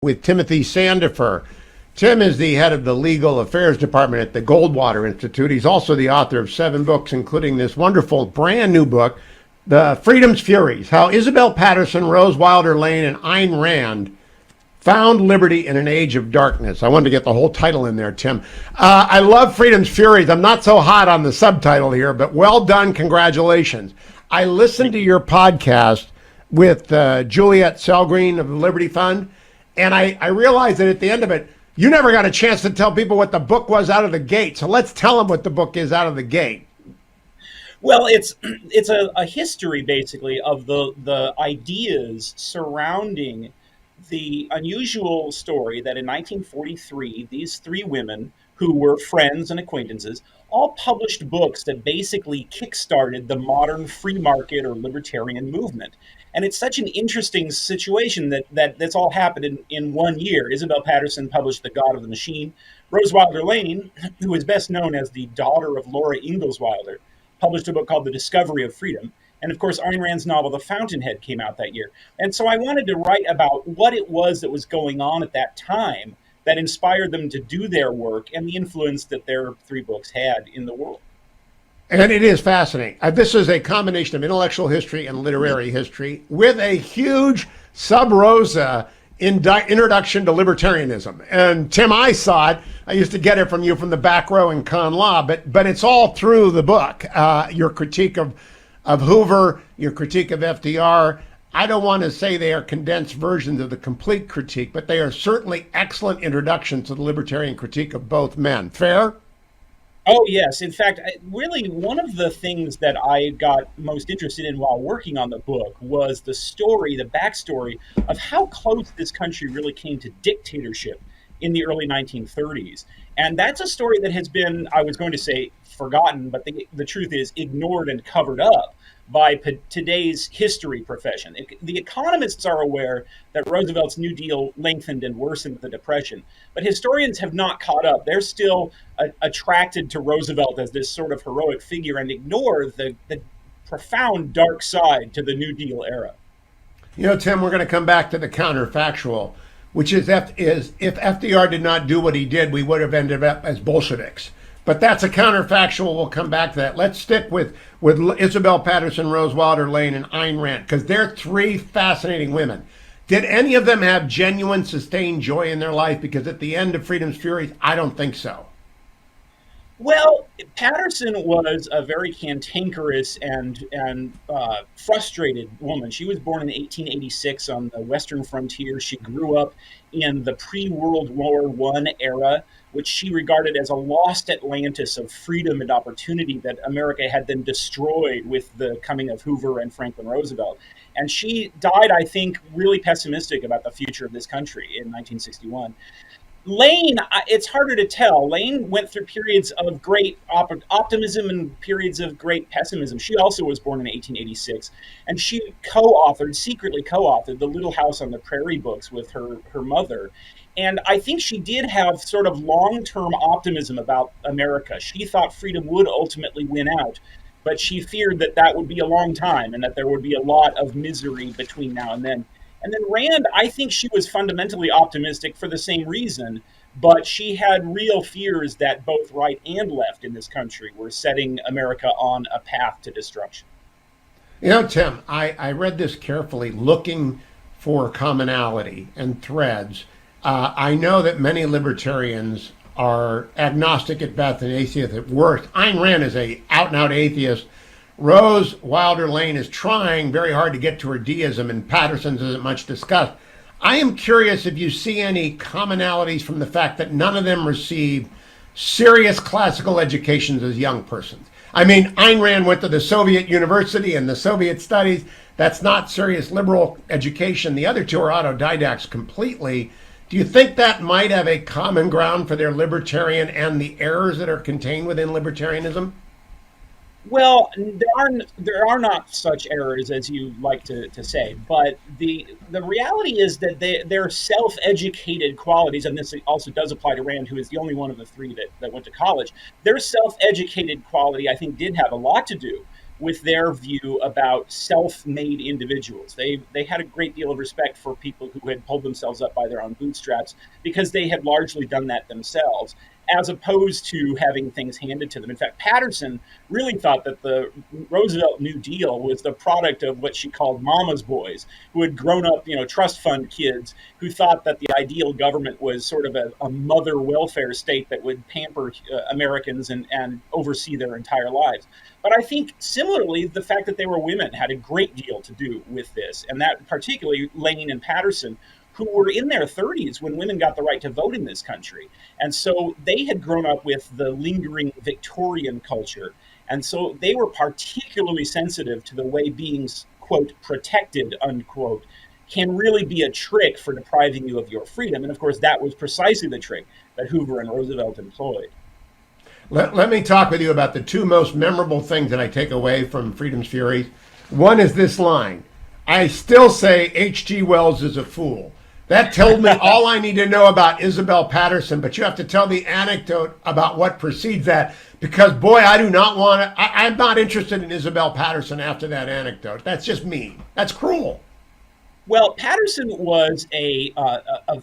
with Timothy Sandifer. Tim is the head of the legal affairs department at the Goldwater Institute. He's also the author of 7 books, including this wonderful brand new book, The Freedom's Furies, How Isabelle Patterson, Rose Wilder Lane, and Ayn Rand found liberty in an age of darkness. I wanted to get the whole title in there, Tim. I love Freedom's Furies. I'm not so hot on the subtitle here, but well done. Congratulations. I listened to your podcast with Juliet Selgreen of the Liberty Fund, and I realized that at the end of it, you never got a chance to tell people what the book was out of the gate. So let's tell them what the book is out of the gate. Well, it's a history, basically, of the ideas surrounding the unusual story that in 1943, these 3 women who were friends and acquaintances all published books that basically kickstarted the modern free market or libertarian movement. And it's such an interesting situation that's all happened in 1 year. Isabelle Patterson published The God of the Machine. Rose Wilder Lane, who is best known as the daughter of Laura Ingalls Wilder, published a book called The Discovery of Freedom. And of course, Ayn Rand's novel, The Fountainhead, came out that year. And so I wanted to write about what it was that was going on at that time that inspired them to do their work and the influence that their 3 books had in the world. And it is fascinating. This is a combination of intellectual history and literary history with a huge sub rosa introduction to libertarianism. And Tim, I saw it. I used to get it from you from the back row in con law, but it's all through the book. Your critique of Hoover, your critique of FDR. I don't want to say they are condensed versions of the complete critique, but they are certainly excellent introductions to the libertarian critique of both men. Fair? Oh, yes. In fact, really, one of the things that I got most interested in while working on the book was the backstory of how close this country really came to dictatorship in the early 1930s. And that's a story that has been, I was going to say, forgotten, but the truth is ignored and covered up by today's history profession. The economists are aware that Roosevelt's New Deal lengthened and worsened the Depression, but historians have not caught up. They're still attracted to Roosevelt as this sort of heroic figure and ignore the profound dark side to the New Deal era. You know, Tim, we're going to come back to the counterfactual, which is if FDR did not do what he did, we would have ended up as Bolsheviks. But that's a counterfactual. We'll come back to that. Let's stick with Isabelle Patterson, Rose Wilder Lane, and Ayn Rand, because they're 3 fascinating women. Did any of them have genuine, sustained joy in their life? Because at the end of Freedom's Furies, I don't think so. Well, Patterson was a very cantankerous and frustrated woman. She was born in 1886 on the Western frontier. She grew up in the pre-World War I era, which she regarded as a lost Atlantis of freedom and opportunity that America had then destroyed with the coming of Hoover and Franklin Roosevelt. And she died, I think, really pessimistic about the future of this country in 1961. Lane, it's harder to tell. Lane went through periods of great optimism and periods of great pessimism. She also was born in 1886, and she secretly co-authored the Little House on the Prairie books with her mother. And I think she did have sort of long-term optimism about America. She thought freedom would ultimately win out, but she feared that would be a long time and that there would be a lot of misery between now and then. And then Rand, I think she was fundamentally optimistic for the same reason, but she had real fears that both right and left in this country were setting America on a path to destruction. You know, Tim, I read this carefully, looking for commonality and threads. I know that many libertarians are agnostic at best and atheist at worst. Ayn Rand is a out-and-out atheist. Rose Wilder Lane is trying very hard to get to her deism, and Patterson's isn't much discussed. I am curious if you see any commonalities from the fact that none of them received serious classical educations as young persons. I mean, Ayn Rand went to the Soviet University and the Soviet studies. That's not serious liberal education. The other 2 are autodidacts completely. Do you think that might have a common ground for their libertarian and the errors that are contained within libertarianism? Well, there are not such errors as you like to say, but the reality is that they're self-educated qualities, and this also does apply to Rand, who is the only one of the 3 that went to college. Their self-educated quality, I think, did have a lot to do with their view about self-made individuals. They had a great deal of respect for people who had pulled themselves up by their own bootstraps because they had largely done that themselves, as opposed to having things handed to them. In fact, Patterson really thought that the Roosevelt New Deal was the product of what she called mama's boys, who had grown up, trust fund kids who thought that the ideal government was sort of a mother welfare state that would pamper Americans and oversee their entire lives. But I think similarly, the fact that they were women had a great deal to do with this, and that particularly Lane and Patterson, who were in their 30s when women got the right to vote in this country. And so they had grown up with the lingering Victorian culture. And so they were particularly sensitive to the way being, quote, protected, unquote, can really be a trick for depriving you of your freedom. And of course, that was precisely the trick that Hoover and Roosevelt employed. Let me talk with you about the two most memorable things that I take away from Freedom's Furies. One is this line: I still say H.G. Wells is a fool. That told me all I need to know about Isabelle Patterson, but you have to tell the anecdote about what precedes that, because boy, I do not want to, I'm not interested in Isabelle Patterson after that anecdote. That's just mean. That's cruel. Well, Patterson was a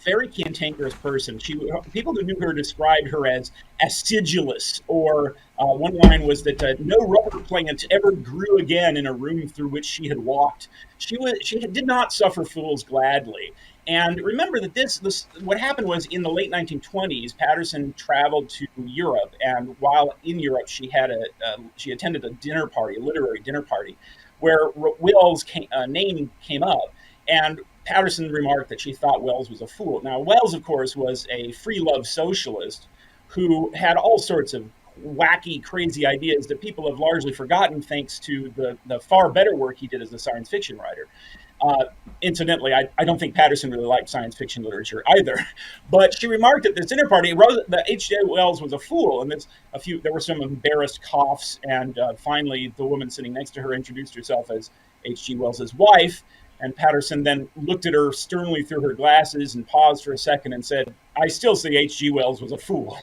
very cantankerous person. People who knew her described her as acidulous, or one line was that no rubber plants ever grew again in a room through which she had walked. She did not suffer fools gladly. And remember that what happened was in the late 1920s, Patterson traveled to Europe, and while in Europe, she attended a literary dinner party, where Wells' name came up. And Patterson remarked that she thought Wells was a fool. Now, Wells, of course, was a free love socialist who had all sorts of wacky, crazy ideas that people have largely forgotten thanks to the far better work he did as a science fiction writer. Incidentally, I don't think Patterson really liked science fiction literature either. But she remarked at this dinner party that H.G. Wells was a fool, and there were some embarrassed coughs, and finally the woman sitting next to her introduced herself as H.G. Wells's wife. And Patterson then looked at her sternly through her glasses and paused for a second and said, I still say H.G. Wells was a fool.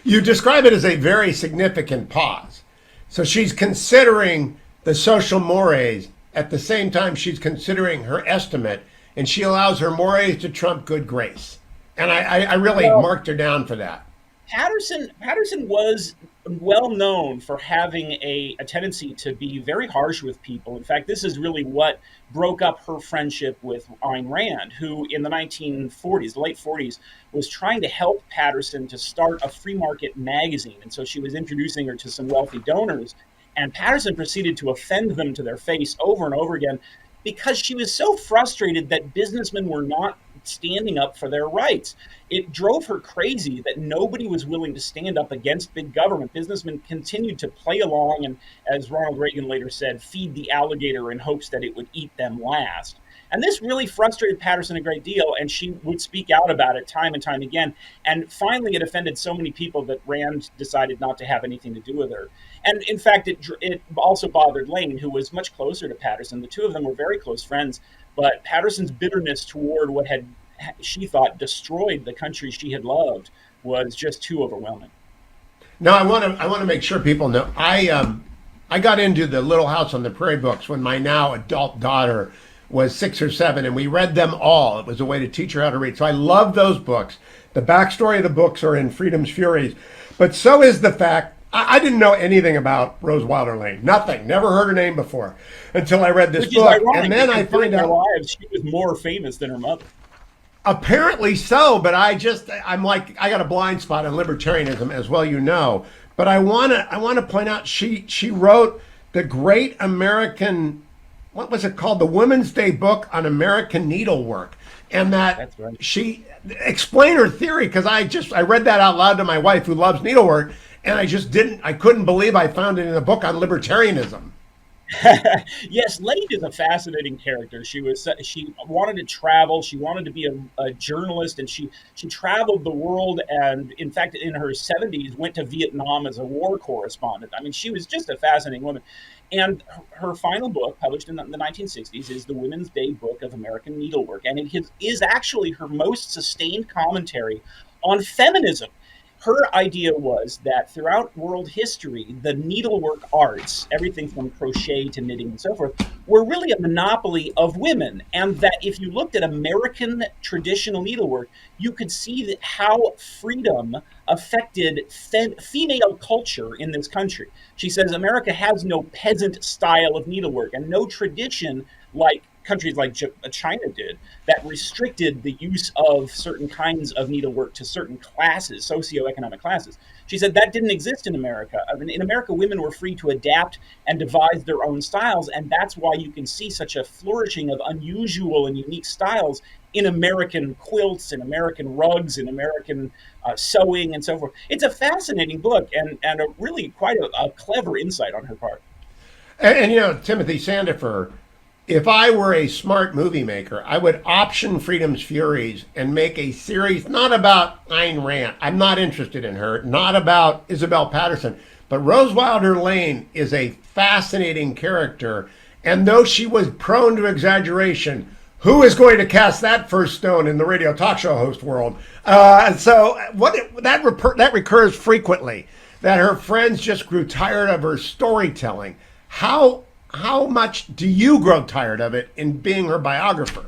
You describe it as a very significant pause. So she's considering the social mores at the same time she's considering her estimate, and she allows her mores to trump good grace. And I really marked her down for that. Patterson was well known for having a tendency to be very harsh with people. In fact, this is really what broke up her friendship with Ayn Rand, who in the 1940s, the late 40s, was trying to help Patterson to start a free market magazine. And so she was introducing her to some wealthy donors, and Patterson proceeded to offend them to their face over and over again because she was so frustrated that businessmen were not standing up for their rights. It drove her crazy that nobody was willing to stand up against big government. Businessmen continued to play along and, as Ronald Reagan later said, feed the alligator in hopes that it would eat them last. And this really frustrated Patterson a great deal, and she would speak out about it time and time again. And finally, it offended so many people that Rand decided not to have anything to do with her. And in fact, it also bothered Lane, who was much closer to Patterson. The two of them were very close friends, but Patterson's bitterness toward what had, she thought, destroyed the country she had loved was just too overwhelming. Now, I want to make sure people know, I got into the Little House on the Prairie books when my now adult daughter was 6 or 7, and we read them all. It was a way to teach her how to read. So I love those books. The backstory of the books are in Freedom's Furies. But so is the fact, I didn't know anything about Rose Wilder Lane. Nothing. Never heard her name before until I read this book. And then I find out she was more famous than her mother. Apparently so, but I'm like, I got a blind spot on libertarianism, as well you know. But I want to point out she wrote the great American, what was it called? The Women's Day book on American needlework. And that's right. She explained her theory, because I read that out loud to my wife, who loves needlework, and I couldn't believe I found it in a book on libertarianism. Yes, Lane is a fascinating character. She wanted to travel. She wanted to be a journalist, and she traveled the world. And in fact, in her 70s, went to Vietnam as a war correspondent. I mean, she was just a fascinating woman. And her final book, published in the 1960s, is the Women's Day Book of American Needlework, and it is actually her most sustained commentary on feminism. Her idea was that throughout world history, the needlework arts, everything from crochet to knitting and so forth, were really a monopoly of women. And that if you looked at American traditional needlework, you could see that how freedom affected female culture in this country. She says America has no peasant style of needlework and no tradition like countries like China did, that restricted the use of certain kinds of needlework to certain classes, socioeconomic classes. She said that didn't exist in America. I mean, in America, women were free to adapt and devise their own styles, and that's why you can see such a flourishing of unusual and unique styles in American quilts and American rugs and American sewing and so forth. It's a fascinating book and a really quite a clever insight on her part. Timothy Sandifer, if I were a smart movie maker, I would option Freedom's Furies and make a series not about Ayn Rand. I'm not interested in her. Not about Isabelle Patterson. But Rose Wilder Lane is a fascinating character. And though she was prone to exaggeration, who is going to cast that first stone in the radio talk show host world? That recurs frequently. That her friends just grew tired of her storytelling. How much do you grow tired of it in being her biographer?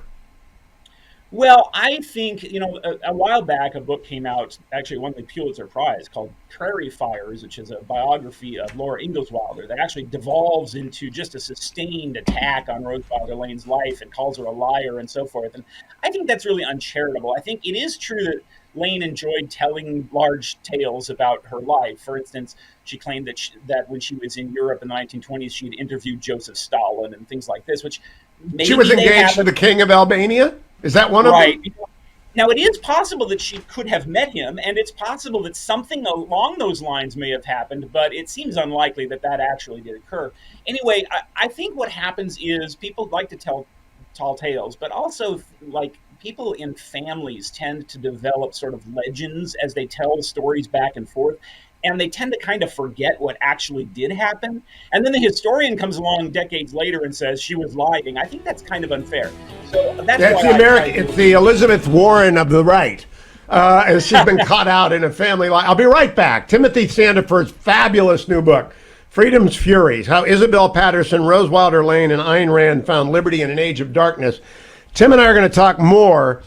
Well, I think, a while back, a book came out, actually won the Pulitzer Prize, called Prairie Fires, which is a biography of Laura Ingalls Wilder that actually devolves into just a sustained attack on Rose Wilder Lane's life and calls her a liar and so forth. And I think that's really uncharitable. I think it is true that Lane enjoyed telling large tales about her life. For instance, she claimed that when she was in Europe in the 1920s, she'd interviewed Joseph Stalin and things like this, which maybe she was engaged to the king of Albania? Is that one of right. them? Now, it is possible that she could have met him, and it's possible that something along those lines may have happened, but it seems unlikely that that actually did occur. Anyway, I think what happens is people like to tell tall tales, but also like people in families tend to develop sort of legends as they tell the stories back and forth. And they tend to kind of forget what actually did happen. And then the historian comes along decades later and says she was lying. I think that's kind of unfair. So that's the American. It's the Elizabeth Warren of the right. As she's been caught out in a family lie. I'll be right back. Timothy Sandifer's fabulous new book, Freedom's Furies: How Isabelle Patterson, Rose Wilder Lane, and Ayn Rand Found Liberty in an Age of Darkness. Tim and I are going to talk more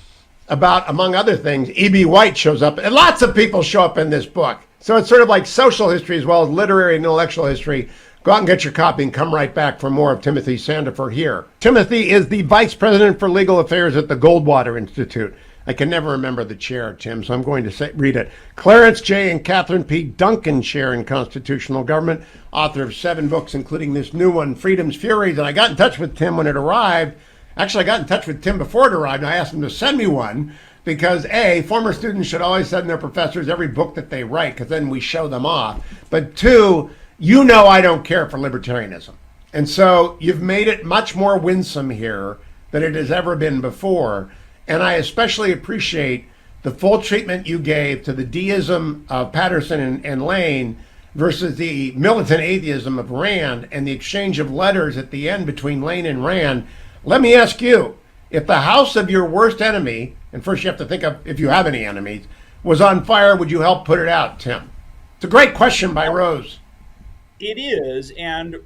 about, among other things, E.B. White shows up. And lots of people show up in this book. So it's sort of like social history as well as literary and intellectual history. Go out and get your copy and come right back for more of Timothy Sandifer here. Timothy is the Vice President for Legal Affairs at the Goldwater Institute. I can never remember the chair, Tim, so I'm going to read it. Clarence J. and Catherine P. Duncan Chair in Constitutional Government, author of 7 books, including this new one, Freedom's Furies. And I got in touch with Tim when it arrived. Actually, I got in touch with Tim before it arrived, and I asked him to send me one. Because A, former students should always send their professors every book that they write, because then we show them off. But 2, I don't care for libertarianism. And so you've made it much more winsome here than it has ever been before. And I especially appreciate the full treatment you gave to the deism of Patterson and Lane versus the militant atheism of Rand, and the exchange of letters at the end between Lane and Rand. Let me ask you, if the house of your worst enemy, and first you have to think of if you have any enemies, was on fire, would you help put it out, Tim? It's a great question by Rose. It is, and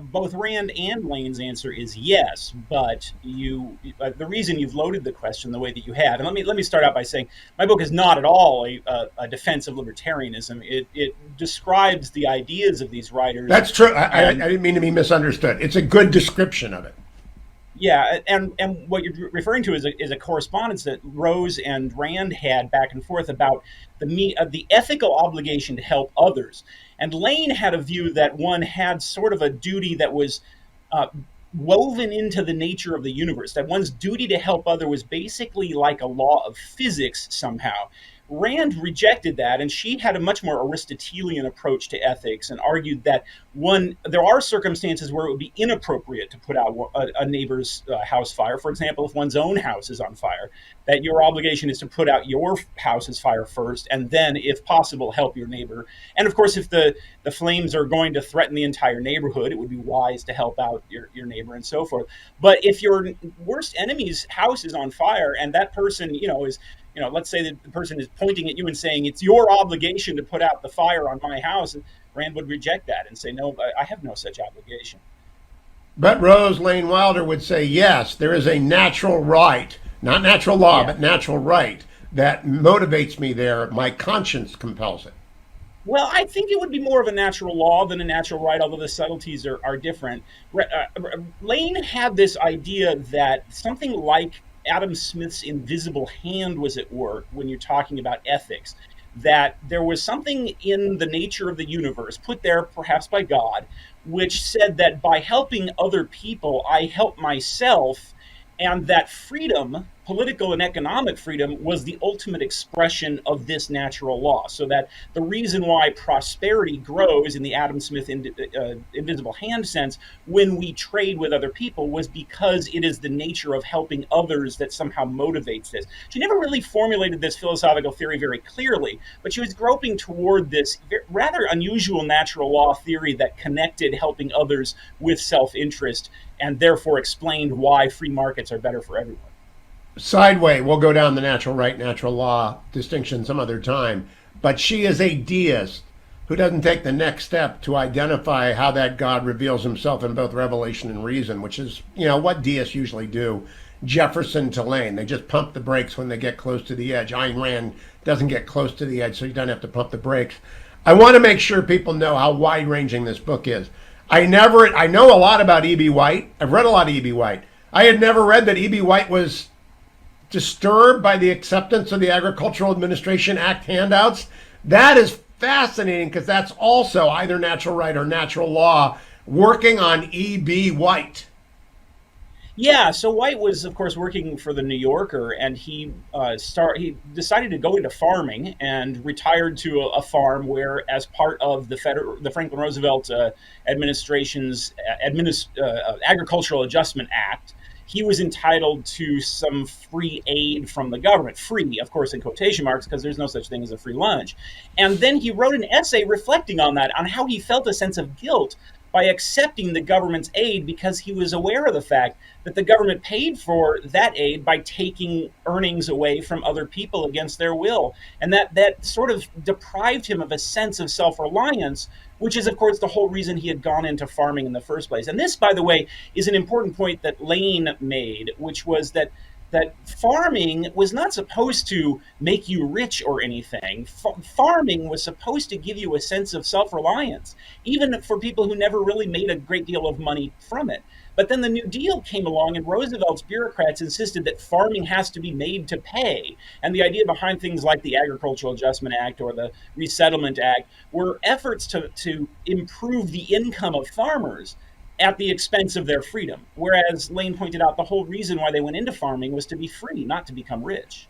both Rand and Lane's answer is yes. But the reason you've loaded the question the way that you have, and let me start out by saying my book is not at all a defense of libertarianism. It describes the ideas of these writers. That's true. I didn't mean to be misunderstood. It's a good description of it. Yeah, and what you're referring to is a correspondence that Rose and Rand had back and forth about the ethical obligation to help others. And Lane had a view that one had sort of a duty that was woven into the nature of the universe, that one's duty to help others was basically like a law of physics somehow. Rand rejected that, and she had a much more Aristotelian approach to ethics and argued that there are circumstances where it would be inappropriate to put out a neighbor's house fire. For example, if one's own house is on fire, that your obligation is to put out your house's fire first, and then, if possible, help your neighbor. And of course, if the flames are going to threaten the entire neighborhood, it would be wise to help out your neighbor and so forth. But if your worst enemy's house is on fire and that person, is let's say that the person is pointing at you and saying it's your obligation to put out the fire on my house, and Rand would reject that and say, no, I have no such obligation. But Rose Lane Wilder would say, yes, there is a natural right, not natural law, Yeah. but natural right that motivates me there. My conscience compels it. Well, I think it would be more of a natural law than a natural right, although the subtleties are different. Lane had this idea that something like Adam Smith's invisible hand was at work when you're talking about ethics, that there was something in the nature of the universe, put there perhaps by God, which said that by helping other people, I help myself, and that freedom, political and economic freedom, was the ultimate expression of this natural law. So that the reason why prosperity grows in the Adam Smith invisible hand sense when we trade with other people was because it is the nature of helping others that somehow motivates this. She never really formulated this philosophical theory very clearly, but she was groping toward this rather unusual natural law theory that connected helping others with self-interest and therefore explained why free markets are better for everyone. Sideway, we'll go down the natural right, natural law distinction some other time. But she is a deist who doesn't take the next step to identify how that God reveals himself in both revelation and reason, which is, what deists usually do. Jefferson to Lane, they just pump the brakes when they get close to the edge. Ayn Rand doesn't get close to the edge, so you don't have to pump the brakes. I want to make sure people know how wide-ranging this book is. I know a lot about E.B. White. I've read a lot of E.B. White. I had never read that E.B. White was disturbed by the acceptance of the Agricultural Administration Act handouts. That is fascinating because that's also either natural right or natural law working on E.B. White. Yeah, so White was, of course, working for the New Yorker, and he decided to go into farming and retired to a farm where, as part of the Franklin Roosevelt administration's Agricultural Adjustment Act, he was entitled to some free aid from the government. Free, of course, in quotation marks, because there's no such thing as a free lunch. And then he wrote an essay reflecting on that, on how he felt a sense of guilt by accepting the government's aid because he was aware of the fact that the government paid for that aid by taking earnings away from other people against their will. And that sort of deprived him of a sense of self-reliance, which is, of course, the whole reason he had gone into farming in the first place. And this, by the way, is an important point that Lane made, which was that farming was not supposed to make you rich or anything. Farming was supposed to give you a sense of self-reliance, even for people who never really made a great deal of money from it. But then the New Deal came along, and Roosevelt's bureaucrats insisted that farming has to be made to pay. And the idea behind things like the Agricultural Adjustment Act or the Resettlement Act were efforts to improve the income of farmers at the expense of their freedom. Whereas Lane pointed out the whole reason why they went into farming was to be free, not to become rich.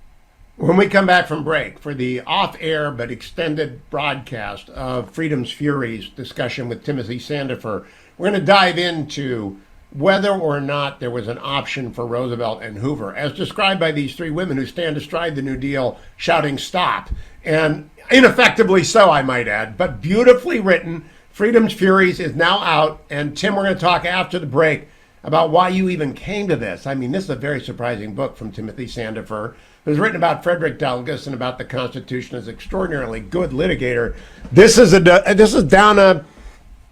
When we come back from break for the off-air but extended broadcast of Freedom's Furies discussion with Timothy Sandifer, we're going to dive into whether or not there was an option for Roosevelt and Hoover, as described by these three women who stand astride the New Deal shouting stop. And ineffectively so, I might add, but beautifully written. Freedom's Furies is now out, and Tim, we're going to talk after the break about why you even came to this. I mean, this is a very surprising book from Timothy Sandifer, who's written about Frederick Douglass and about the Constitution as an extraordinarily good litigator. This is down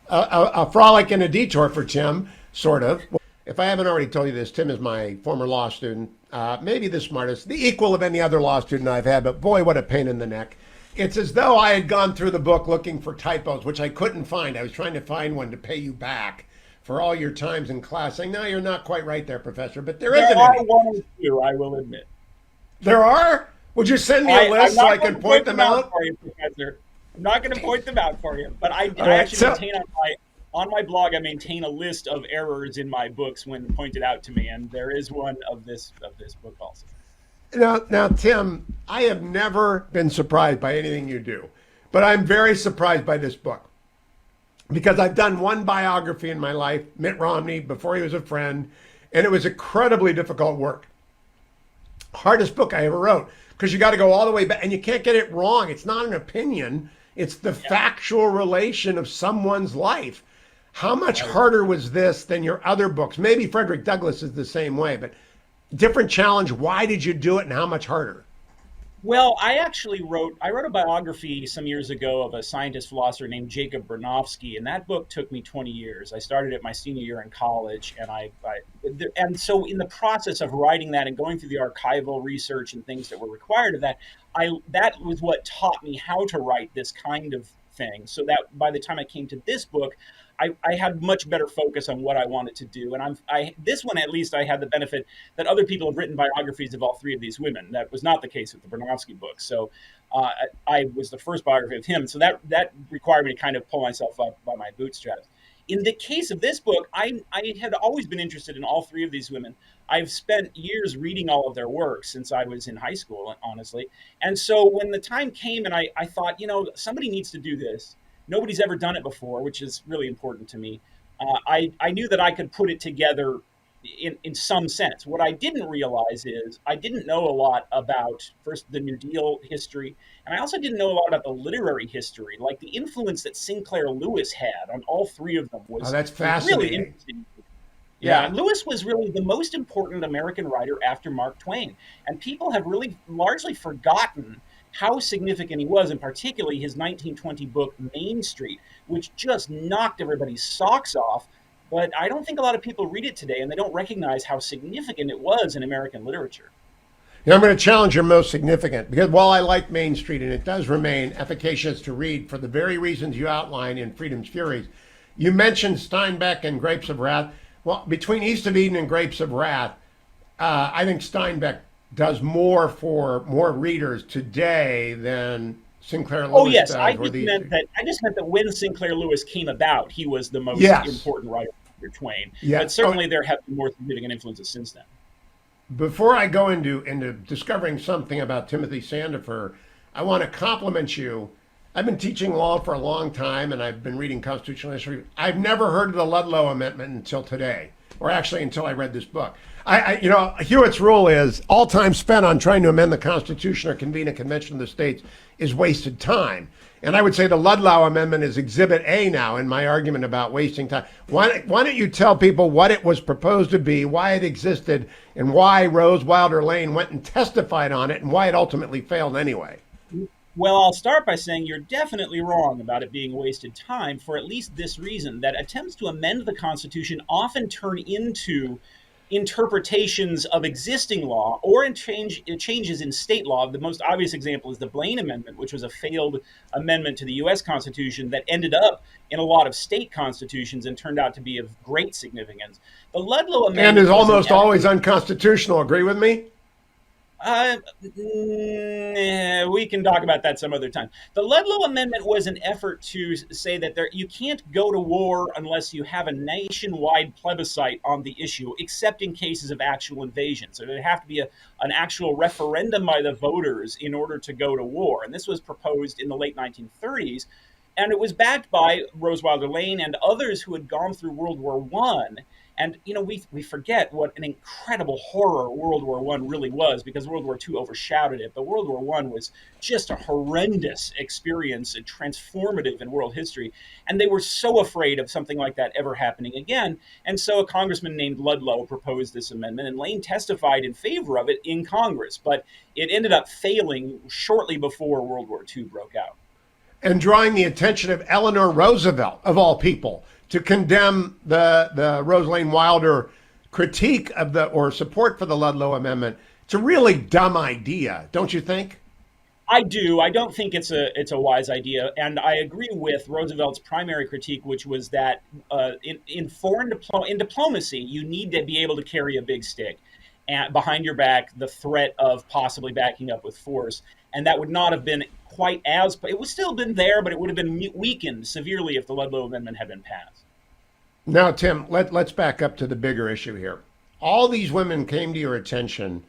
a frolic and a detour for Tim, sort of. If I haven't already told you this, Tim is my former law student, maybe the smartest, the equal of any other law student I've had, but boy, what a pain in the neck. It's as though I had gone through the book looking for typos, which I couldn't find. I was trying to find one to pay you back for all your times in class, saying, no, you're not quite right there, Professor, but there isn't There any. are one or two, I will admit. There are? Would you send me a list so I can point them out? For you, Professor. I'm not going to point them out for you, but I right, actually maintain on my blog, I maintain a list of errors in my books when pointed out to me, and there is one of this book also. Now, Tim, I have never been surprised by anything you do, but I'm very surprised by this book because I've done one biography in my life, Mitt Romney, before he was a friend, and it was incredibly difficult work. Hardest book I ever wrote because you got to go all the way back, and you can't get it wrong. It's not an opinion. It's the factual relation of someone's life. How much harder was this than your other books? Maybe Frederick Douglass is the same way, but different challenge. Why did you do it and how much harder? Well, I wrote a biography some years ago of a scientist philosopher named Jacob Bronowski, and that book took me 20 years. I started it my senior year in college, and so in the process of writing that and going through the archival research and things that were required of that, I that was what taught me how to write this kind of thing. So that by the time I came to this book, I had much better focus on what I wanted to do. And this one at least I had the benefit that other people have written biographies of all three of these women. That was not the case with the Bronowski book. So I was the first biography of him. So that required me to kind of pull myself up by my bootstraps. In the case of this book, I had always been interested in all three of these women. I've spent years reading all of their work since I was in high school, honestly. And so when the time came and I thought, somebody needs to do this. Nobody's ever done it before, which is really important to me. I knew that I could put it together in some sense. What I didn't realize is I didn't know a lot about first the New Deal history, and I also didn't know a lot about the literary history, like the influence that Sinclair Lewis had on all three of them Oh, was that's was really fascinating. interesting. Yeah, Yeah. Lewis was really the most important American writer after Mark Twain, and people have really largely forgotten how significant he was, and particularly his 1920 book Main Street, which just knocked everybody's socks off. But I don't think a lot of people read it today, and they don't recognize how significant it was in American literature. I'm going to challenge your most significant because while I like Main Street and it does remain efficacious to read for the very reasons you outline in Freedom's Furies, you mentioned Steinbeck and Grapes of Wrath. Well, between East of Eden and Grapes of Wrath, I think Steinbeck does more for more readers today than Sinclair Oh Lewis yes, does, or these. I just meant that when Sinclair Lewis came about, he was the most Yes, important writer under Twain. But yes. Oh, certainly there have been more significant influences since then. before I go into discovering something about Timothy Sandifer, I want to compliment you. I've been teaching law for a long time, and I've been reading constitutional history. I've never heard of the Ludlow Amendment until today, or actually until I read this book. Hewitt's rule is all time spent on trying to amend the Constitution or convene a convention of the states is wasted time. And I would say the Ludlow Amendment is Exhibit A now in my argument about wasting time. Why don't you tell people what it was proposed to be, why it existed, and why Rose Wilder Lane went and testified on it, and why it ultimately failed anyway? Well, I'll start by saying you're definitely wrong about it being wasted time for at least this reason that attempts to amend the Constitution often turn into interpretations of existing law or changes in state law. The most obvious example is the Blaine Amendment, which was a failed amendment to the U.S. Constitution that ended up in a lot of state constitutions and turned out to be of great significance. The Ludlow And is Amendment was an almost always effort. unconstitutional. Agree with me? We can talk about that some other time. The Ludlow Amendment was an effort to say that you can't go to war unless you have a nationwide plebiscite on the issue, except in cases of actual invasion. So there'd have to be an actual referendum by the voters in order to go to war. And this was proposed in the late 1930s. And it was backed by Rose Wilder Lane and others who had gone through World War One. And we forget what an incredible horror World War One really was because World War Two overshadowed it. But World War One was just a horrendous experience and transformative in world history. And they were so afraid of something like that ever happening again. And so a congressman named Ludlow proposed this amendment, and Lane testified in favor of it in Congress. But it ended up failing shortly before World War Two broke out. And drawing the attention of Eleanor Roosevelt, of all people, to condemn the Rose Lane Wilder critique of the or support for the Ludlow Amendment. It's a really dumb idea, don't you think? I do. I don't think it's a wise idea, and I agree with Roosevelt's primary critique, which was that in diplomacy, you need to be able to carry a big stick, and behind your back, the threat of possibly backing up with force, and that would not have been quite as. It would still been there, but it would have been weakened severely if the Ludlow Amendment had been passed. Now, Tim, let's back up to the bigger issue here. All these women came to your attention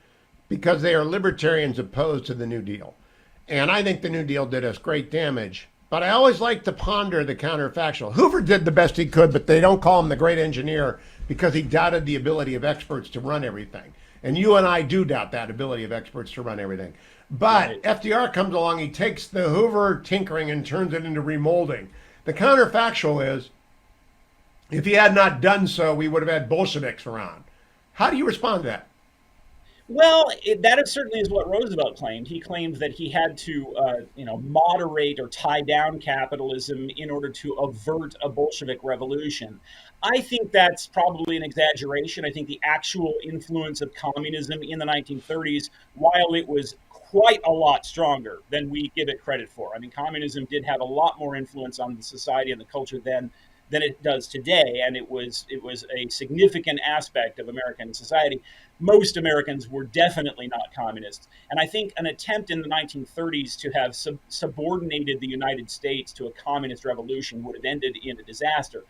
because they are libertarians opposed to the New Deal. And I think the New Deal did us great damage. But I always like to ponder the counterfactual. Hoover did the best he could, but they don't call him the great engineer because he doubted the ability of experts to run everything. And you and I do doubt that ability of experts to run everything. But Right. FDR comes along, he takes the Hoover tinkering and turns it into remolding. The counterfactual is if he had not done so, we would have had Bolsheviks around. How do you respond to that? Well, that is certainly is what Roosevelt claimed. He claimed that he had to, moderate or tie down capitalism in order to avert a Bolshevik revolution. I think that's probably an exaggeration. I think the actual influence of communism in the 1930s, while it was quite a lot stronger than we give it credit for. I mean, communism did have a lot more influence on the society and the culture then than it does today, and it was a significant aspect of American society. Most Americans were definitely not communists. And I think an attempt in the 1930s to have subordinated the United States to a communist revolution would have ended in a disaster.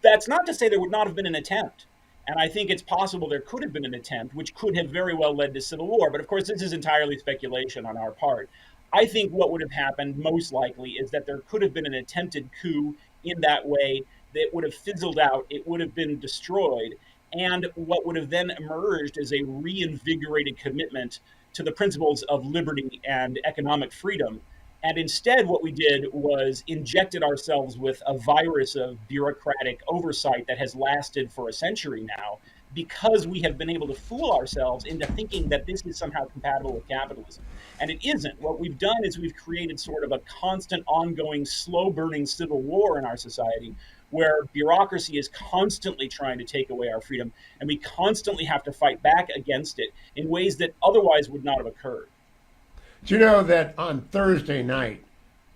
That's not to say there would not have been an attempt. And I think it's possible there could have been an attempt, which could have very well led to civil war. But of course, this is entirely speculation on our part. I think what would have happened most likely is that there could have been an attempted coup in that way that would have fizzled out, it would have been destroyed. And what would have then emerged is a reinvigorated commitment to the principles of liberty and economic freedom. And instead, what we did was injected ourselves with a virus of bureaucratic oversight that has lasted for a century now, because we have been able to fool ourselves into thinking that this is somehow compatible with capitalism. And it isn't. What we've done is we've created sort of a constant, ongoing, slow burning civil war in our society where bureaucracy is constantly trying to take away our freedom, and we constantly have to fight back against it in ways that otherwise would not have occurred. Do you know that on Thursday night,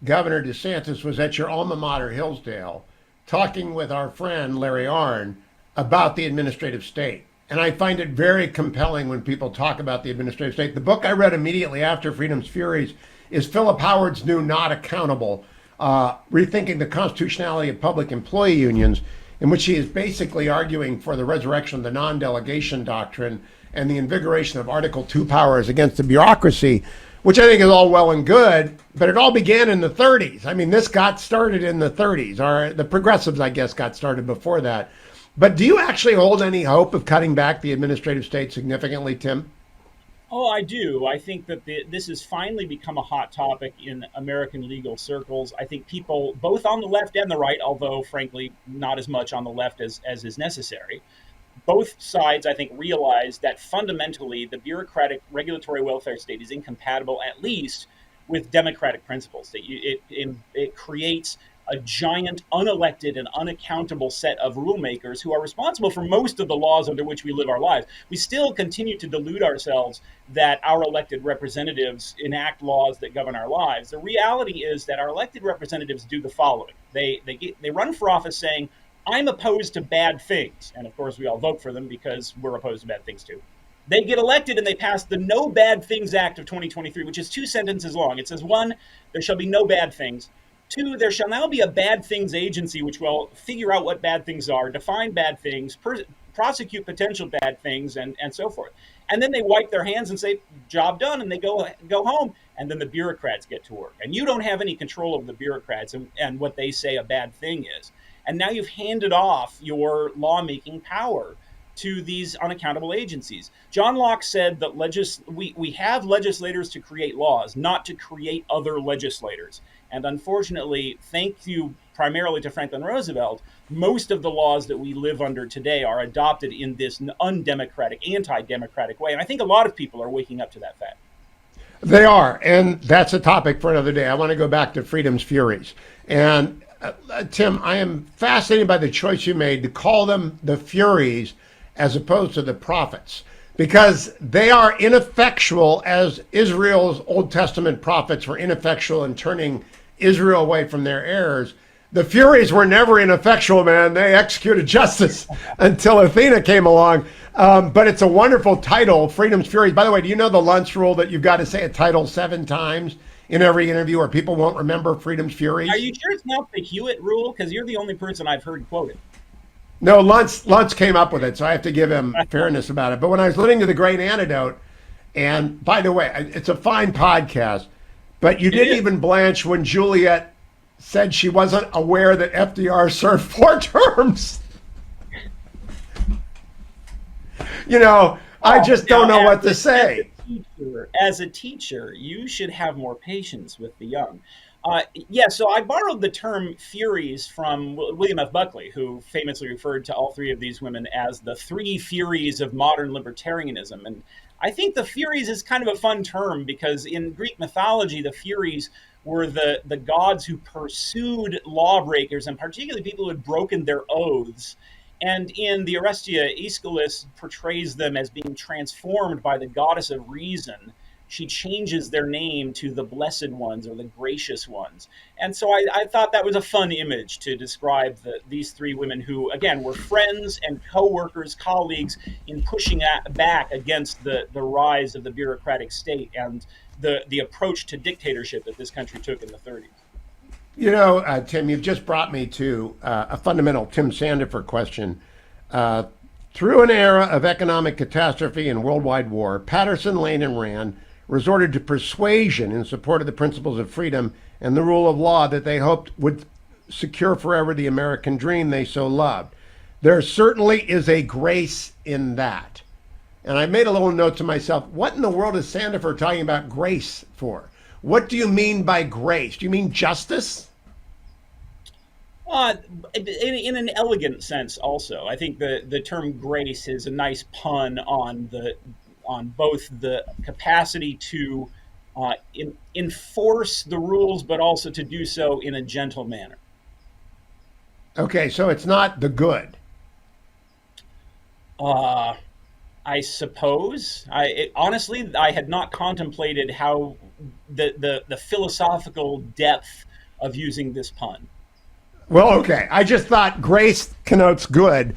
Governor DeSantis was at your alma mater, Hillsdale, talking with our friend Larry Arnn about the administrative state? And I find it very compelling when people talk about the administrative state. The book I read immediately after Freedom's Furies is Philip Howard's new Not Accountable, Rethinking the Constitutionality of Public Employee Unions, in which he is basically arguing for the resurrection of the non-delegation doctrine and the invigoration of Article 2 powers against the bureaucracy, which I think is all well and good, but it all began in the 30s. I mean, this got started in the 30s, or the progressives, I guess, got started before that. But do you actually hold any hope of cutting back the administrative state significantly, Tim? Oh, I do. I think that this has finally become a hot topic in American legal circles. I think people, both on the left and the right, although frankly not as much on the left as is necessary, both sides, I think, realize that fundamentally the bureaucratic regulatory welfare state is incompatible, at least with democratic principles. That it creates a giant, unelected, and unaccountable set of rulemakers who are responsible for most of the laws under which we live our lives. We still continue to delude ourselves that our elected representatives enact laws that govern our lives. The reality is that our elected representatives do the following: they run for office saying, I'm opposed to bad things. And of course, we all vote for them because we're opposed to bad things too. They get elected and they pass the No Bad Things Act of 2023, which is 2 sentences long. It says, 1, there shall be no bad things. 2, there shall now be a bad things agency, which will figure out what bad things are, define bad things, prosecute potential bad things, and so forth. And then they wipe their hands and say, job done, and they go home. And then the bureaucrats get to work. And you don't have any control over the bureaucrats and what they say a bad thing is. And now you've handed off your lawmaking power to these unaccountable agencies. John Locke said that we have legislators to create laws, not to create other legislators. And unfortunately, thank you primarily to Franklin Roosevelt, most of the laws that we live under today are adopted in this undemocratic, anti-democratic way. And I think a lot of people are waking up to that fact. They are, and that's a topic for another day. I want to go back to Freedom's Furies. And Tim, I am fascinated by the choice you made to call them the Furies as opposed to the prophets, because they are ineffectual as Israel's Old Testament prophets were ineffectual in turning Israel away from their errors. The Furies were never ineffectual, man. They executed justice until Athena came along. But it's a wonderful title, Freedom's Furies. By the way, do you know the lunch rule that you've got to say a title 7 times in every interview or people won't remember Freedom's Furies? Are you sure it's not the Hewitt rule? Because you're the only person I've heard quote it. No, Luntz came up with it, so I have to give him fairness about it. But when I was listening to The Great Antidote, and by the way, it's a fine podcast, but you didn't even blanch when Juliet said she wasn't aware that FDR served 4 terms. You know, I just don't know what to say. As a teacher, you should have more patience with the young. Yeah, so I borrowed the term Furies from William F. Buckley, who famously referred to all three of these women as the three Furies of modern libertarianism. And I think the Furies is kind of a fun term because in Greek mythology, the Furies were the gods who pursued lawbreakers, and particularly people who had broken their oaths. And in the Orestia, Aeschylus portrays them as being transformed by the goddess of reason. She changes their name to the blessed ones or the gracious ones. And so I thought that was a fun image to describe these three women who, again, were friends and co-workers, colleagues in pushing back against the rise of the bureaucratic state and the approach to dictatorship that this country took in the 30s. You know, Tim, you've just brought me to a fundamental Tim Sandifer question. Through an era of economic catastrophe and worldwide war, Patterson, Lane, and Rand resorted to persuasion in support of the principles of freedom and the rule of law that they hoped would secure forever the American dream they so loved. There certainly is a grace in that. And I made a little note to myself, what in the world is Sandifer talking about grace for? What do you mean by grace? Do you mean justice? Uh, in an elegant sense, also, I think the term grace is a nice pun on both the capacity to enforce the rules, but also to do so in a gentle manner. Okay, so it's not the good. Uh, I suppose. Honestly, I had not contemplated how the philosophical depth of using this pun. Well, okay. I just thought grace connotes good.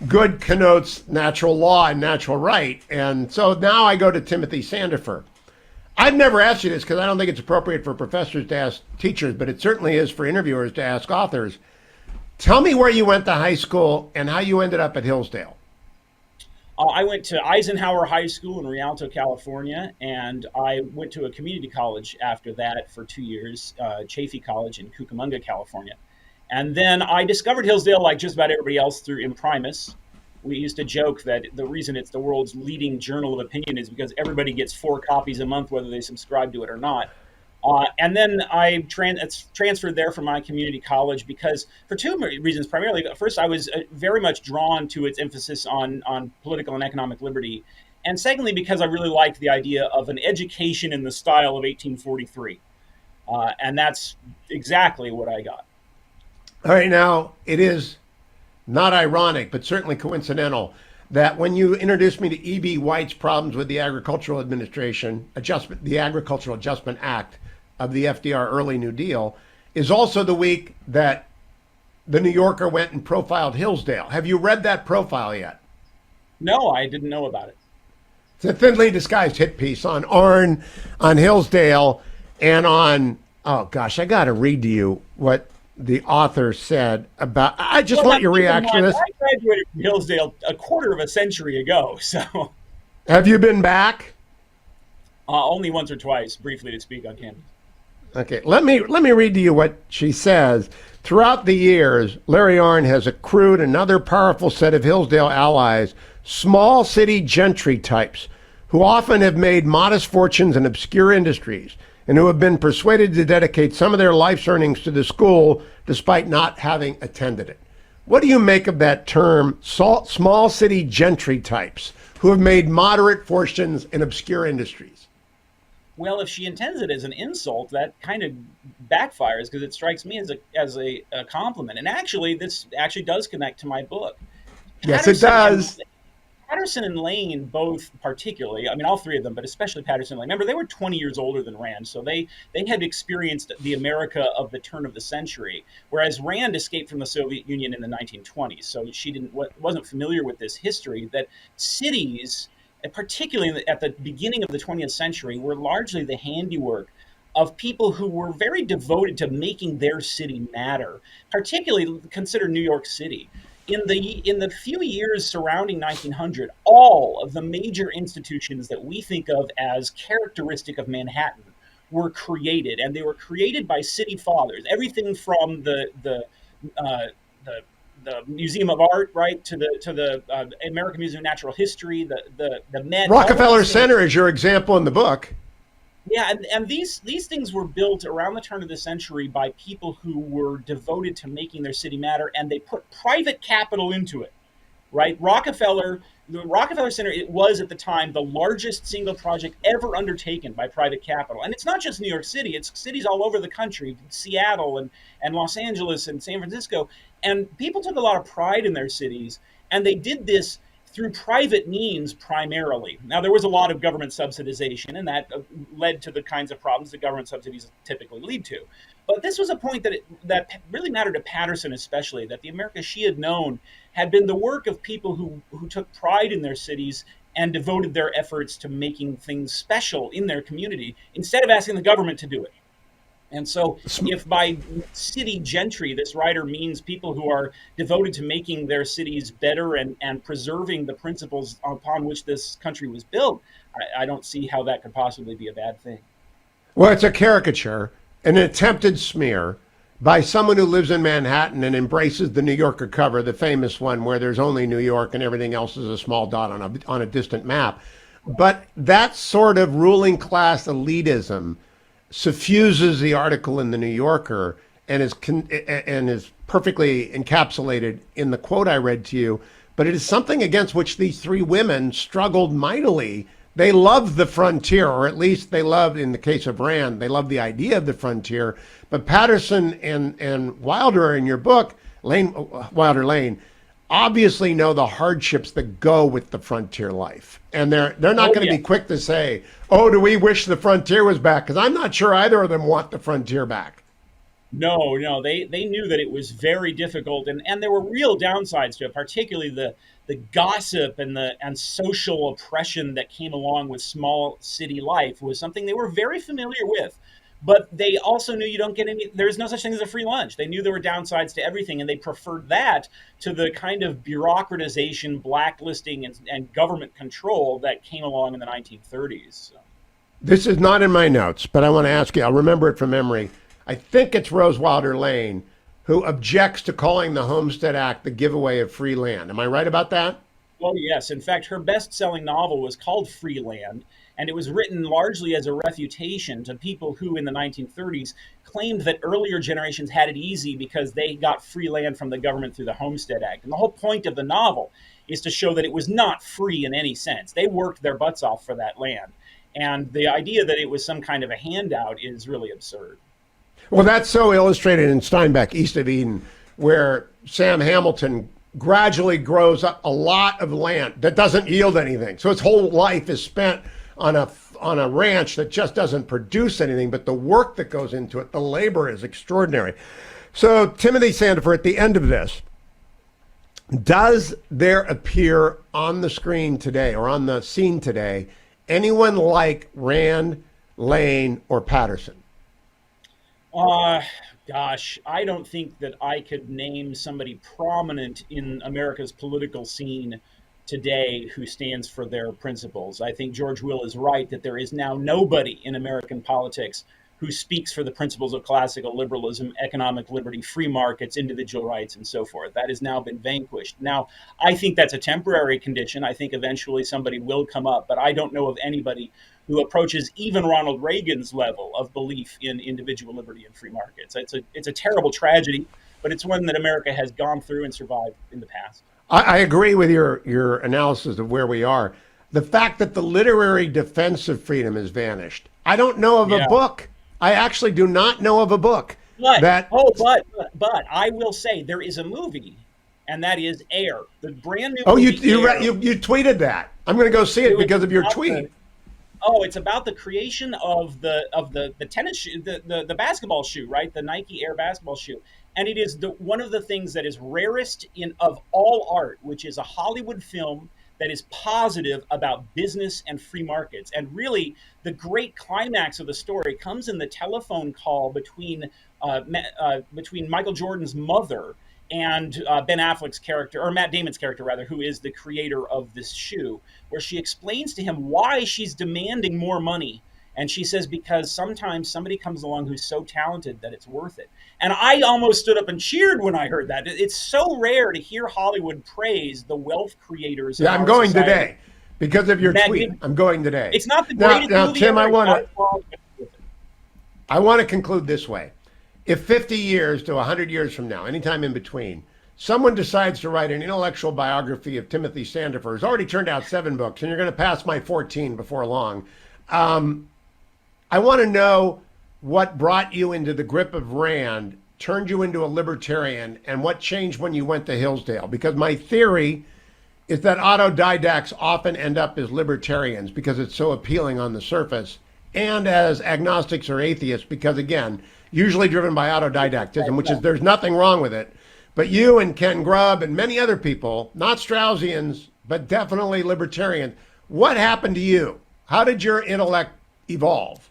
Good connotes natural law and natural right. And so now I go to Timothy Sandifer. I've never asked you this because I don't think it's appropriate for professors to ask teachers, but it certainly is for interviewers to ask authors. Tell me where you went to high school and how you ended up at Hillsdale. I went to Eisenhower High School in Rialto, California, and I went to a community college after that for 2 years, Chaffey College in Cucamonga, California. And then I discovered Hillsdale like just about everybody else through Imprimis. We used to joke that the reason it's the world's leading journal of opinion is because everybody gets 4 copies a month, whether they subscribe to it or not. And then I transferred there from my community college because for two reasons, primarily. First, I was very much drawn to its emphasis on political and economic liberty. And secondly, because I really liked the idea of an education in the style of 1843. And that's exactly what I got. All right, now it is not ironic, but certainly coincidental that when you introduced me to E.B. White's problems with the Agricultural Administration adjustment, the Agricultural Adjustment Act of the FDR early New Deal, is also the week that the New Yorker went and profiled Hillsdale. Have you read that profile yet? No, I didn't know about it. It's a thinly disguised hit piece on Arnn, on Hillsdale, and on, oh gosh, I got to read to you what the author said about, I just want your reaction to this. I graduated from Hillsdale a quarter of a century ago, so. Have you been back? Only once or twice, briefly to speak on campus. Okay, let me read to you what she says. Throughout the years, Larry Arnn has accrued another powerful set of Hillsdale allies, small city gentry types, who often have made modest fortunes in obscure industries, and who have been persuaded to dedicate some of their life's earnings to the school despite not having attended it. What do you make of that term, small city gentry types, who have made moderate fortunes in obscure industries? Well, if she intends it as an insult, that kind of backfires because it strikes me as a compliment. And actually, this actually does connect to my book. Yes, it does. Patterson and Lane both particularly, I mean, all three of them, but especially Patterson and Lane. Remember, they were 20 years older than Rand, so they had experienced the America of the turn of the century, whereas Rand escaped from the Soviet Union in the 1920s, so she wasn't familiar with this history, that cities, particularly at the beginning of the 20th century, were largely the handiwork of people who were very devoted to making their city matter, particularly consider New York City. In the few years surrounding 1900, all of the major institutions that we think of as characteristic of Manhattan were created, and they were created by city fathers. Everything from the Museum of Art, right, to the American Museum of Natural History, the Met. Rockefeller Center is your example in the book. Yeah, and these things were built around the turn of the century by people who were devoted to making their city matter, and they put private capital into it. Right, the Rockefeller Center, it was at the time the largest single project ever undertaken by private capital, and it's not just New York City; it's cities all over the country, Seattle and Los Angeles and San Francisco, and people took a lot of pride in their cities, and they did this through private means primarily. Now, there was a lot of government subsidization, and that led to the kinds of problems that government subsidies typically lead to. But this was a point that really mattered to Patterson, especially that the America she had known had been the work of people who took pride in their cities and devoted their efforts to making things special in their community instead of asking the government to do it. And so, if by city gentry this writer means people who are devoted to making their cities better and preserving the principles upon which this country was built, I don't see how that could possibly be a bad thing. Well, it's a caricature, an attempted smear by someone who lives in Manhattan and embraces the New Yorker cover, the famous one where there's only New York and everything else is a small dot on a distant map. But that sort of ruling class elitism suffuses the article in the New Yorker and is perfectly encapsulated in the quote I read to you. But it is something against which these three women struggled mightily. They loved the frontier, or at least they loved, in the case of Rand, they loved the idea of the frontier. But Patterson and Wilder in your book, Wilder Lane, obviously know the hardships that go with the frontier life. And they're not Oh, going to yeah. be quick to say, oh, do we wish the frontier was back? Because I'm not sure either of them want the frontier back. No, no, they knew that it was very difficult, and there were real downsides to it, particularly the gossip and social oppression that came along with small city life was something they were very familiar with. But they also knew you don't get any. There's no such thing as a free lunch. They knew there were downsides to everything, and they preferred that to the kind of bureaucratization, blacklisting, and government control that came along in the 1930s. So. This is not in my notes, but I want to ask you, I'll remember it from memory. I think it's Rose Wilder Lane who objects to calling the Homestead Act the giveaway of free land. Am I right about that? Oh, yes. In fact, her best selling novel was called Freeland, and it was written largely as a refutation to people who, in the 1930s, claimed that earlier generations had it easy because they got free land from the government through the Homestead Act. And the whole point of the novel is to show that it was not free in any sense. They worked their butts off for that land. And the idea that it was some kind of a handout is really absurd. Well, that's so illustrated in Steinbeck, East of Eden, where Sam Hamilton gradually grows up a lot of land that doesn't yield anything. So his whole life is spent on a ranch that just doesn't produce anything, but the work that goes into it, the labor is extraordinary. So Timothy Sandifer, at the end of this, does there appear on the screen today or on the scene today anyone like Rand, Lane, or Patterson? Uh, Gosh, I don't think that I could name somebody prominent in America's political scene today who stands for their principles. I think George Will is right that there is now nobody in American politics who speaks for the principles of classical liberalism, economic liberty, free markets, individual rights, and so forth. That has now been vanquished. Now, I think that's a temporary condition. I think eventually somebody will come up, but I don't know of anybody who approaches even Ronald Reagan's level of belief in individual liberty and free markets. It's a terrible tragedy, but it's one that America has gone through and survived in the past. I agree with your analysis of where we are. The fact that the literary defense of freedom has vanished. I don't know of a Yeah. book. I actually do not know of a book But that. but I will say there is a movie, and that is Air, the brand new Oh, movie Air. you tweeted that. I'm going to go see it It was because of your about tweet. it's about the creation of the tennis shoe, the basketball shoe, right? The Nike Air basketball shoe, and it is one of the things that is rarest in of all art, which is a Hollywood film that is positive about business and free markets. And really, the great climax of the story comes in the telephone call between Michael Jordan's mother and Ben Affleck's character, or Matt Damon's character, rather, who is the creator of this shoe, where she explains to him why she's demanding more money. And she says, because sometimes somebody comes along who's so talented that it's worth it. And I almost stood up and cheered when I heard that. It's so rare to hear Hollywood praise the wealth creators in Yeah, I'm our going society. today because of your tweet. I'm going today. It's not the Now, greatest now, movie Tim, ever. I It's want not to. as long, but I want to conclude this way. If 50 years to 100 years from now, anytime in between, someone decides to write an intellectual biography of Timothy Sandifer, who's already turned out 7 books, and you're going to pass my 14 before long, I want to know what brought you into the grip of Rand, turned you into a libertarian, and what changed when you went to Hillsdale. Because my theory is that autodidacts often end up as libertarians because it's so appealing on the surface, and as agnostics or atheists because, again, usually driven by autodidactism, which is there's nothing wrong with it. But you and Ken Grubb and many other people, not Straussians, but definitely libertarians, what happened to you? How did your intellect evolve?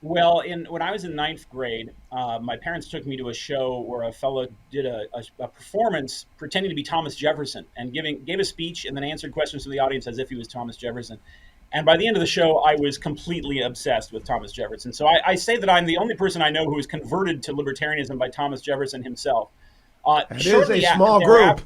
Well, when I was in ninth grade, my parents took me to a show where a fellow did a performance pretending to be Thomas Jefferson and gave a speech and then answered questions from the audience as if he was Thomas Jefferson. And by the end of the show, I was completely obsessed with Thomas Jefferson. So I say that I'm the only person I know who was converted to libertarianism by Thomas Jefferson himself. It is a small group.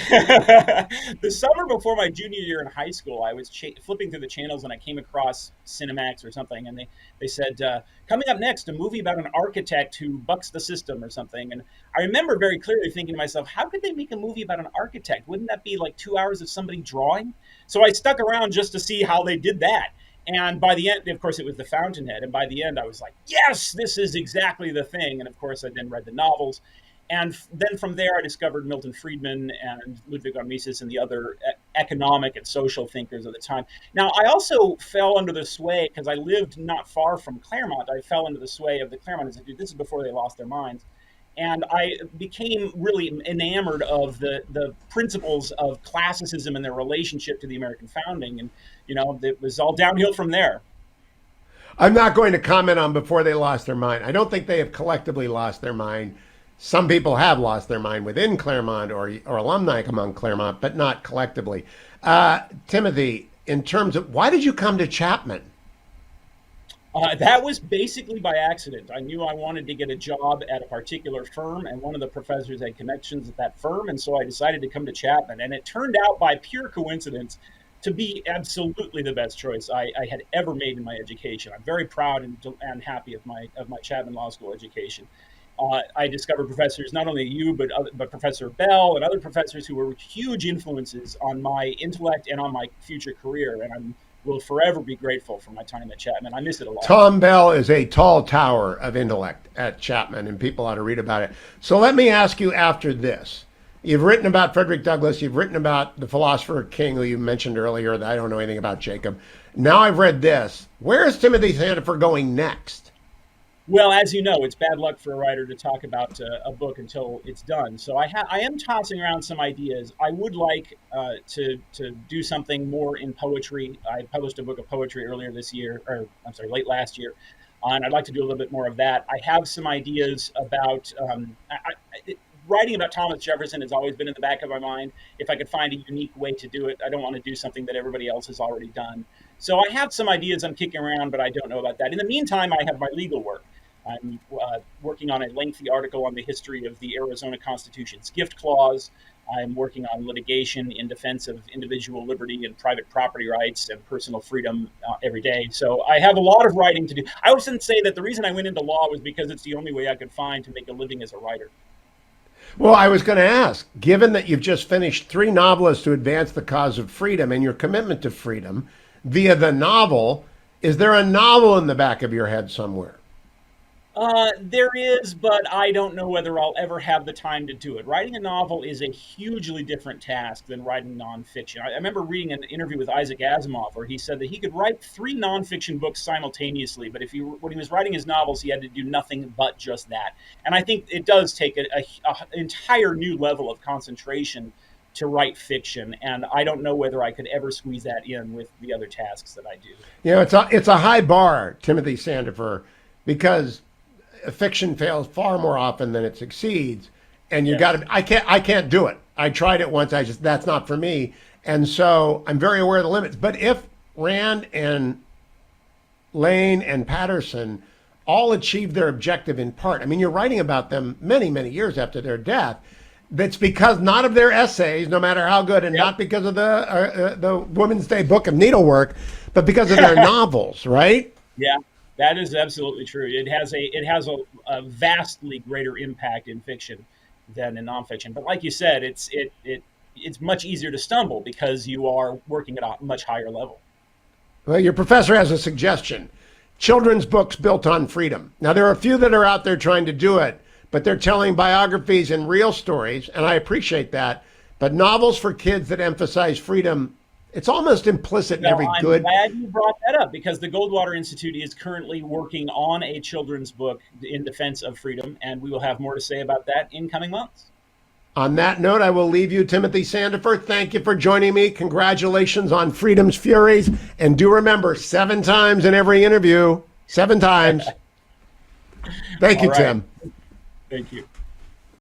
The summer before my junior year in high school, I was flipping through the channels and I came across Cinemax or something, and they said, coming up next, a movie about an architect who bucks the system or something. And I remember very clearly thinking to myself, how could they make a movie about an architect? Wouldn't that be like 2 hours of somebody drawing? So I stuck around just to see how they did that. And by the end, of course, it was The Fountainhead. And by the end, I was like, yes, this is exactly the thing. And of course, I then read the novels. And then from there, I discovered Milton Friedman and Ludwig von Mises and the other economic and social thinkers of the time. Now, I also fell under the sway, because I lived not far from Claremont. I fell into the sway of the Claremont Institute. This is before they lost their minds. And I became really enamored of the principles of classicism and their relationship to the American founding. And, it was all downhill from there. I'm not going to comment on before they lost their mind. I don't think they have collectively lost their mind. Some people have lost their mind within Claremont or alumni among Claremont, but not collectively. Timothy, in terms of why did you come to Chapman? That was basically by accident. I knew I wanted to get a job at a particular firm, and one of the professors had connections at that firm, and so I decided to come to Chapman. And it turned out by pure coincidence to be absolutely the best choice I had ever made in my education. I'm very proud and happy of my Chapman Law School education. I discovered professors, not only you, but Professor Bell and other professors who were huge influences on my intellect and on my future career. And I will forever be grateful for my time at Chapman. I miss it a lot. Tom Bell is a tall tower of intellect at Chapman, and people ought to read about it. So let me ask you after this. You've written about Frederick Douglass. You've written about the philosopher King, who you mentioned earlier, that I don't know anything about Jacob. Now I've read this. Where is Timothy Sandifer going next? Well, as you know, it's bad luck for a writer to talk about a book until it's done. So I am tossing around some ideas. I would like to do something more in poetry. I published a book of poetry earlier this year, or I'm sorry, late last year, and I'd like to do a little bit more of that. I have some ideas about writing about Thomas Jefferson has always been in the back of my mind. If I could find a unique way to do it, I don't want to do something that everybody else has already done. So I have some ideas I'm kicking around, but I don't know about that. In the meantime, I have my legal work. I'm working on a lengthy article on the history of the Arizona Constitution's gift clause. I'm working on litigation in defense of individual liberty and private property rights and personal freedom every day. So I have a lot of writing to do. I often say that the reason I went into law was because it's the only way I could find to make a living as a writer. Well, I was going to ask, given that you've just finished 3 novels to advance the cause of freedom and your commitment to freedom via the novel, is there a novel in the back of your head somewhere? There is, but I don't know whether I'll ever have the time to do it. Writing a novel is a hugely different task than writing nonfiction. I remember reading an interview with Isaac Asimov where he said that he could write 3 nonfiction books simultaneously, but when he was writing his novels, he had to do nothing but just that. And I think it does take an entire new level of concentration to write fiction, and I don't know whether I could ever squeeze that in with the other tasks that I do. It's a high bar, Timothy Sandifer, because fiction fails far more often than it succeeds, and you got to. I can't do it. I tried it once. That's not for me, and so I'm very aware of the limits. But if Rand and Lane and Patterson all achieved their objective in part, I mean, you're writing about them many, many years after their death. That's because not of their essays, no matter how good, and not because of the Women's Day Book of Needlework, but because of their novels, right? Yeah. That is absolutely true. It has a vastly greater impact in fiction than in nonfiction. But like you said, it's much easier to stumble because you are working at a much higher level. Well, your professor has a suggestion. Children's books built on freedom. Now, there are a few that are out there trying to do it, but they're telling biographies and real stories, and I appreciate that. But novels for kids that emphasize freedom, it's almost implicit in Well, every I'm good. glad you brought that up because the Goldwater Institute is currently working on a children's book in defense of freedom, and we will have more to say about that in coming months. On that note, I will leave you, Timothy Sandifer. Thank you for joining me. Congratulations on Freedom's Furies. And do remember, 7 times in every interview. 7 times. Thank All you, right. Tim. Thank you.